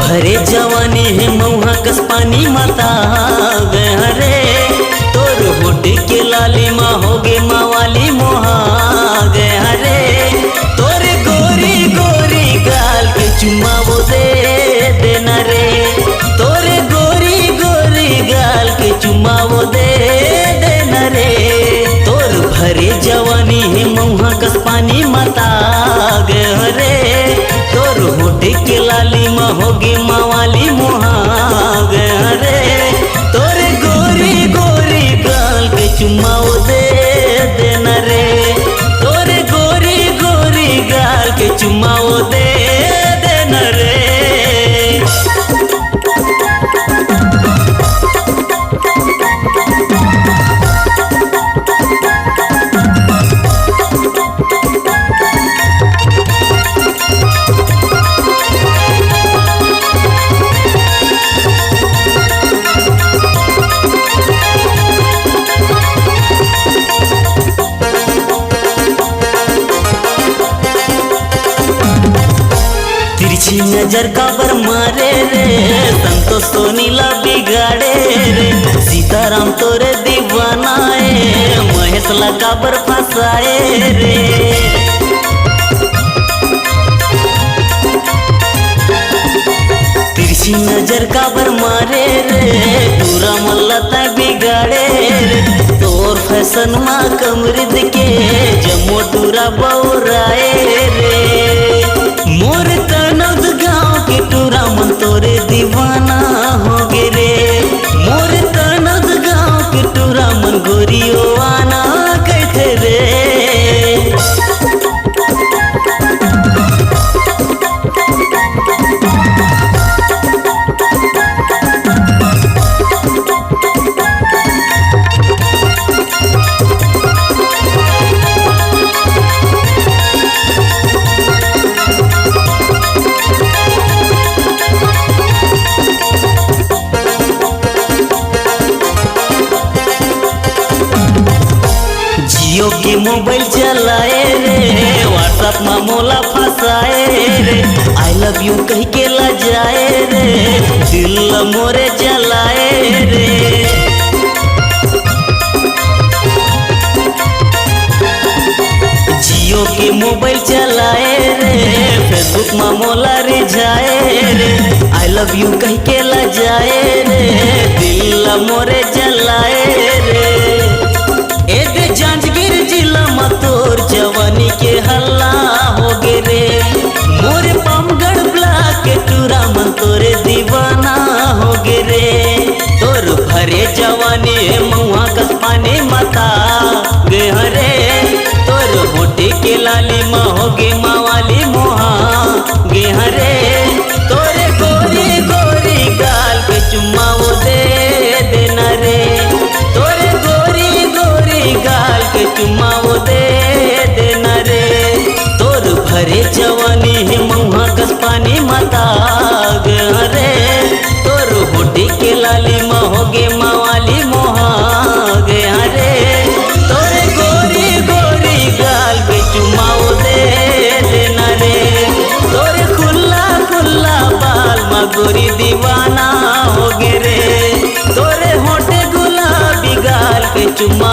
भरे जवानी है मऊहा कस पानी माता रे। तोर होट के लाली माँ होगे मावाली मोहा गया रे। तोर गोरी गोरी गाल के चुम्मा वो दे देना रे। तोर गोरी गोरी गाल के चुम्मा वो दे देना रे। तोर भरे जवानी है मऊहा कस पानी माता गया रे। तोर होट के लाली माँ होगी मावाली मोहा गया रे। तोर गोरी गोरी गाल के चुम्मा वो दे देना रे। तोर गोरी गोरी गाल के चुम्मा वो दे देना रे। तिरछी नजर काबर मारे रे, संतोष सोनीला बिगाड़े रे। सीताराम तोरे दीवाना है, महेश ला काबर फंसाए रे। तिरछी नजर काबर मारे रे, पूरा मल्लता बिगाड़े रे। तोर फैशन मा कमरिद के जमो टूरा बौराए रे। मोर तनद गाँव के टूरा मन तोरे दीवाना हो गे रे। मोर तनद गाँव के टूरा मन गोरियो आना कहते रे। जियो के मोबाइल चलाए रे, व्हाट्सएप में मोला फंसाए रे। आई लव यू कह के ला जाए रे, दिल मोरे जलाए रे। जियो के मोबाइल चलाए रे, फेसबुक में मोला रिझाए रे। आई लव यू कह के ला जाए रे, दिल मोरे जलाए रे। एदे जांजगीर जिला में तोर जवानी के हल्ला हो गे रे। मोरे पामगढ़ ब्लॉक के टूरा मन तोरे दीवाना हो गे रे। तोर भरे जवानी है मऊहा कस पानी माता गया रे। तोर होटे के लाली माँ होगे मावाली मोहा गया रे। तोरे गोरी गोरी गाल के चुम्मा वो दे देना रे। तोरे गोरी गोरी गाल के चुम्मा वो दे देना रे। तोर भरे जवानी है मऊहा कस पानी माता गया रे। तोर होटी के लाली माँ होगे मावाली मोहा गया रे। तोरे गोरी गोरी गाल के चुम्मा वो दे देना रे। तोरे खुल्ला खुल्ला बाल माँ गोरी दीवाना हो गे रे। तोरे होटे गुलाबी गाल के चुम्मा